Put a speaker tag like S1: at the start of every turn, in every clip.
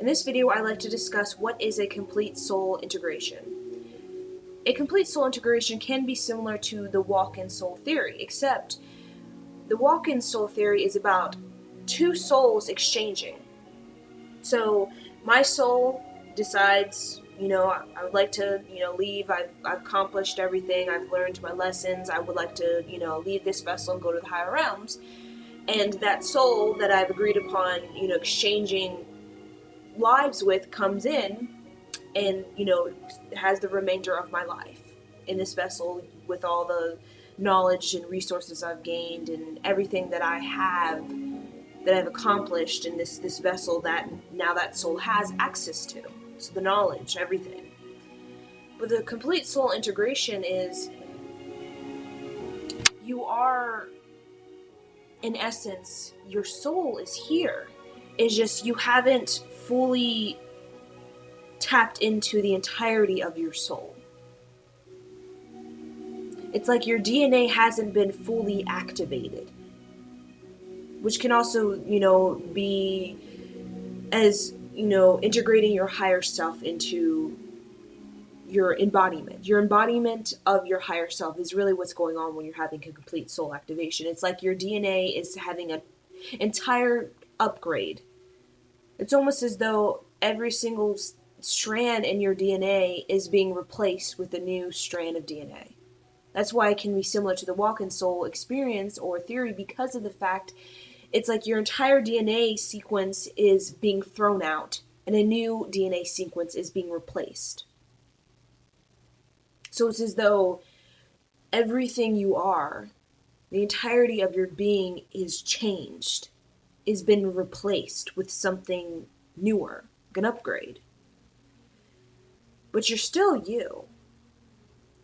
S1: In this video, I'd like to discuss what is a complete soul integration. A complete soul integration can be similar to the walk-in soul theory, except the walk-in soul theory is about two souls exchanging. So my soul decides, I would like to, leave. I've accomplished everything. I've learned my lessons. I would like to, leave this vessel and go to the higher realms. And that soul that I've agreed upon, exchanging lives with comes in and, has the remainder of my life in this vessel with all the knowledge and resources I've gained and everything that I've accomplished in this vessel that now that soul has access to. So the knowledge, everything. But the complete soul integration is you are, in essence, your soul is here. It's just you haven't fully tapped into the entirety of your soul. It's like your DNA hasn't been fully activated, which can also, be as, integrating your higher self into your embodiment. Your embodiment of your higher self is really what's going on when you're having a complete soul activation. It's like your DNA is having an entire upgrade. It's almost as though every single strand in your DNA is being replaced with a new strand of DNA. That's why it can be similar to the walk-in soul experience or theory, because of the fact it's like your entire DNA sequence is being thrown out and a new DNA sequence is being replaced. So it's as though everything you are, the entirety of your being is changed, is been replaced with something newer, like an upgrade. But you're still you.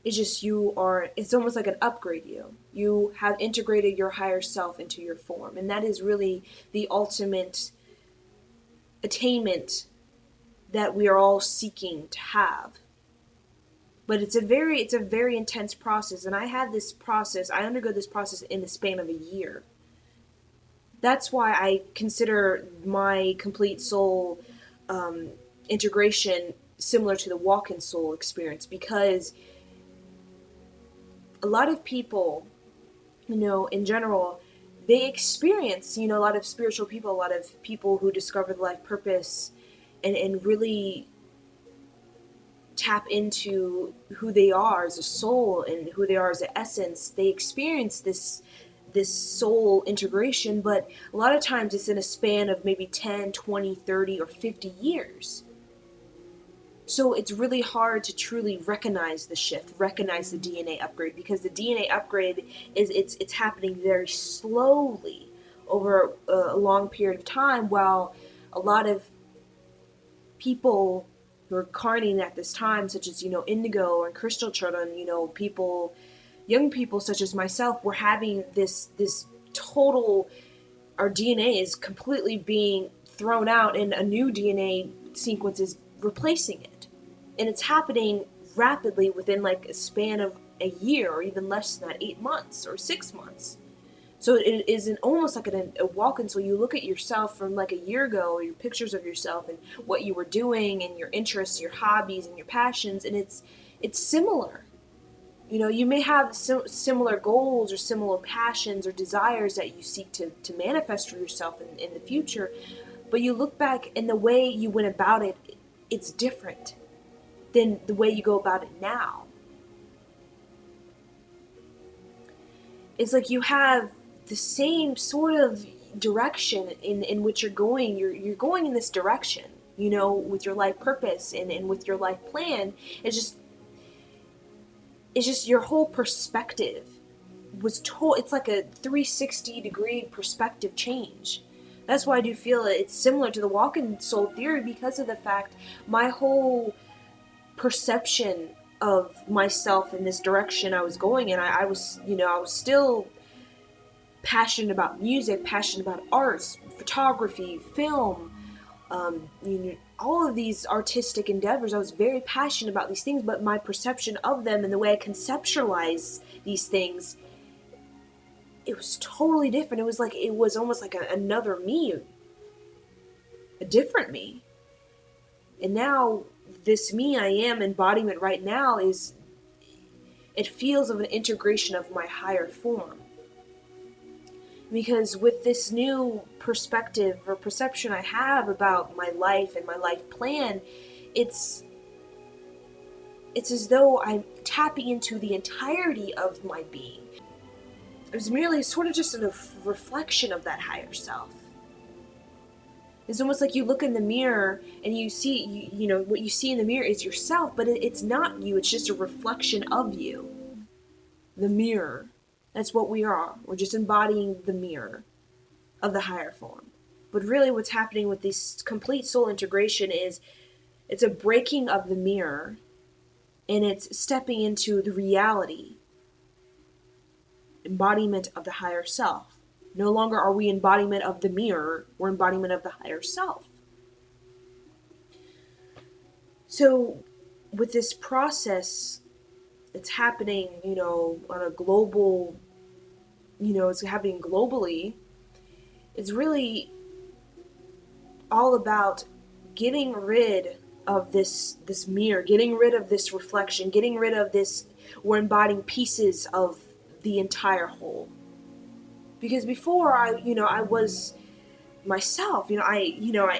S1: It's just it's almost like an upgrade you. You have integrated your higher self into your form. And that is really the ultimate attainment that we are all seeking to have. But it's a very intense process. And I undergo this process in the span of a year. That's why I consider my complete soul integration similar to the walk-in soul experience, because a lot of people, in general, they experience, a lot of spiritual people, a lot of people who discover the life purpose and really tap into who they are as a soul and who they are as an essence. They experience this soul integration, but a lot of times it's in a span of maybe 10, 20, 30, or 50 years. So it's really hard to truly recognize the shift, recognize the DNA upgrade, because the DNA upgrade it's happening very slowly over a long period of time, while a lot of people who are incarnating at this time, such as, indigo or crystal children, young people such as myself, we're having this total, our DNA is completely being thrown out and a new DNA sequence is replacing it. And it's happening rapidly within like a span of a year, or even less than that, 8 months or 6 months. So it is almost like a walk-in. So you look at yourself from like a year ago, or your pictures of yourself and what you were doing and your interests, your hobbies and your passions, and it's similar. You may have similar goals or similar passions or desires that you seek to manifest for yourself in the future, but you look back and the way you went about it, it's different than the way you go about it now. It's like you have the same sort of direction in which you're going. You're going in this direction, with your life purpose and with your life plan. It's just your whole perspective it's like a 360-degree perspective change. That's why I do feel it's similar to the walk-in soul theory, because of the fact my whole perception of myself in this direction I was going in. I was still passionate about music, passionate about arts, photography, film, all of these artistic endeavors. I was very passionate about these things, but my perception of them and the way I conceptualize these things, it was totally different. It was almost like another me, a different me. And now this me I am embodiment right now is, it feels of an integration of my higher form. Because with this new perspective or perception I have about my life and my life plan, it's it's as though I'm tapping into the entirety of my being. It was merely sort of just a reflection of that higher self. It's almost like you look in the mirror and you see, you know, what you see in the mirror is yourself, but it's not you, it's just a reflection of you. The mirror. That's what we are. We're just embodying the mirror of the higher form. But really what's happening with this complete soul integration is it's a breaking of the mirror, and it's stepping into the reality, embodiment of the higher self. No longer are we embodiment of the mirror, we're embodiment of the higher self. So with this process, it's happening, you know, on a global, you know, it's happening globally. It's really all about getting rid of this mirror, getting rid of this reflection, getting rid of this, we're embodying pieces of the entire whole. Because before I was myself, I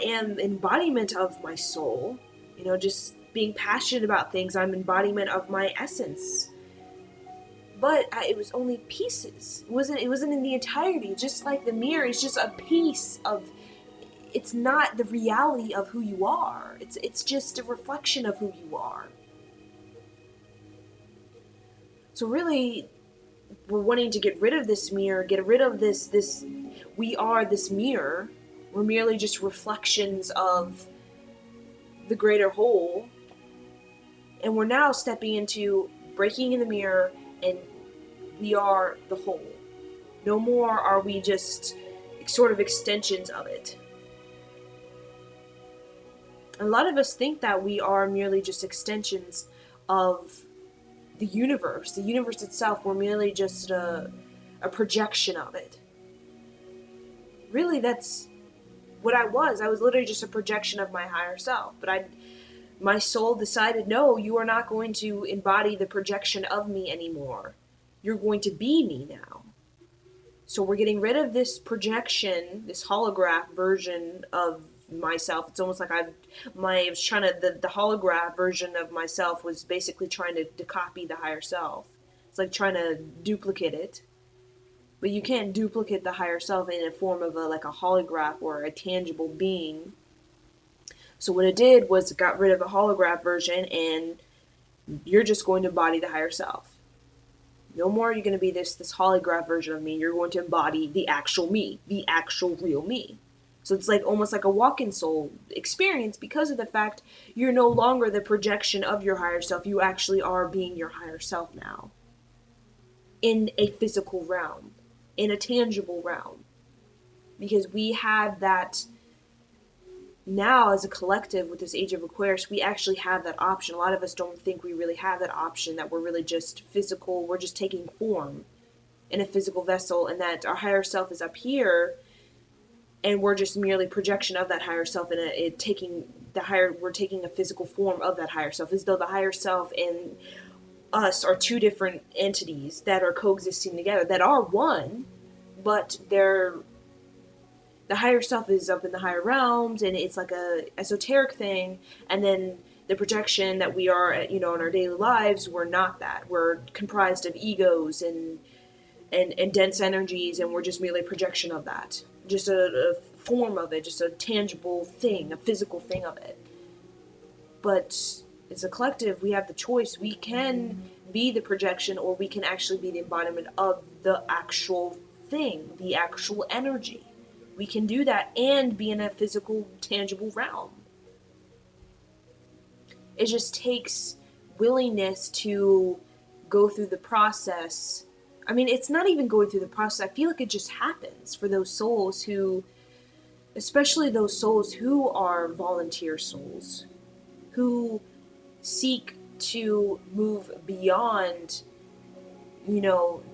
S1: am embodiment of my soul, just being passionate about things. I'm embodiment of my essence. But it was only pieces. It wasn't in the entirety. Just like the mirror is just a piece of, it's not the reality of who you are. It's just a reflection of who you are. So really, we're wanting to get rid of this mirror, get rid of this we are this mirror. We're merely just reflections of the greater whole. And we're now stepping into breaking in the mirror, and we are the whole. No more are we just sort of extensions of it. A lot of us think that we are merely just extensions of the universe. The universe itself, we're merely just a projection of it. Really, that's what I was. I was literally just a projection of my higher self. But my soul decided, no, you are not going to embody the projection of me anymore. You're going to be me now. So we're getting rid of this projection, this holograph version of myself. It's almost like the holograph version of myself was basically trying to copy the higher self. It's like trying to duplicate it. But you can't duplicate the higher self in a form of a holograph or a tangible being. So what it did was it got rid of the holograph version, and you're just going to embody the higher self. No more are you going to be this holograph version of me. You're going to embody the actual me, the actual real me. So it's almost like a walk-in soul experience, because of the fact you're no longer the projection of your higher self. You actually are being your higher self now. In a physical realm. In a tangible realm. Because we have that now as a collective with this Age of Aquarius. We actually have that option. A lot of us don't think we really have that option, that we're really just physical. We're just taking form in a physical vessel, and that our higher self is up here, and we're just merely projection of that higher self, and we're taking a physical form of that higher self, as though the higher self and us are two different entities that are coexisting together, that are one, but the higher self is up in the higher realms, and it's like a esoteric thing, and then the projection that we are, in our daily lives, we're not that. We're comprised of egos and dense energies, and we're just merely a projection of that. Just a form of it, just a tangible thing, a physical thing of it. But as a collective, we have the choice. We can be the projection, or we can actually be the embodiment of the actual thing, the actual energy. We can do that and be in a physical, tangible realm. It just takes willingness to go through the process. I mean, it's not even going through the process. I feel like it just happens for those souls who, especially those souls who are volunteer souls, who seek to move beyond,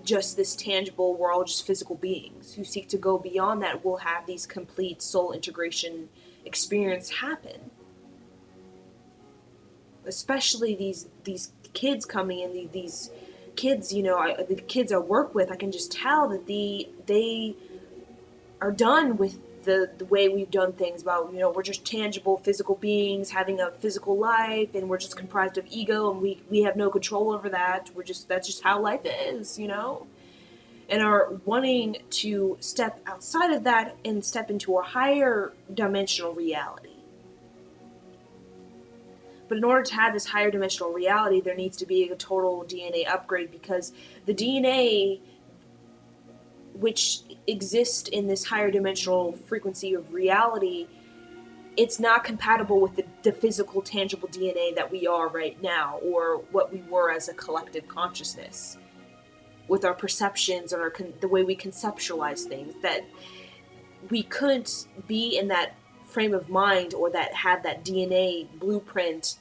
S1: just this tangible, we're all just physical beings, who seek to go beyond that, will have these complete soul integration experience happen. especially these kids coming in, these kids, the kids I work with, I can just tell that they are done with the way we've done things about, we're just tangible physical beings having a physical life, and we're just comprised of ego, and we have no control over that. That's just how life is. And are wanting to step outside of that and step into a higher dimensional reality. But in order to have this higher dimensional reality, there needs to be a total DNA upgrade, because the DNA which exist in this higher dimensional frequency of reality, it's not compatible with the physical, tangible DNA that we are right now, or what we were as a collective consciousness, with our perceptions and the way we conceptualize things. That we couldn't be in that frame of mind, or that have that DNA blueprint,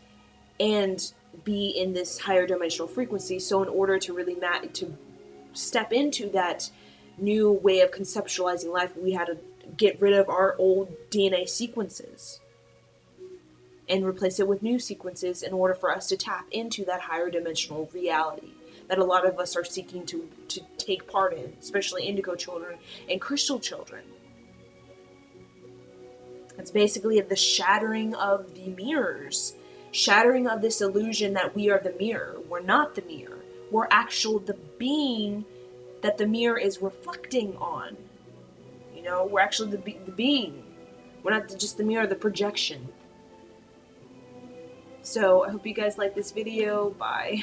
S1: and be in this higher dimensional frequency. So in order to really to step into that new way of conceptualizing life, we had to get rid of our old DNA sequences and replace it with new sequences in order for us to tap into that higher dimensional reality that a lot of us are seeking to take part in, especially indigo children and crystal children. It's basically the shattering of the mirrors, shattering of this illusion that we are the mirror. We're not the mirror. We're the being that the mirror is reflecting on. We're actually the being. We're not just the mirror, the projection. So I hope you guys like this video. Bye.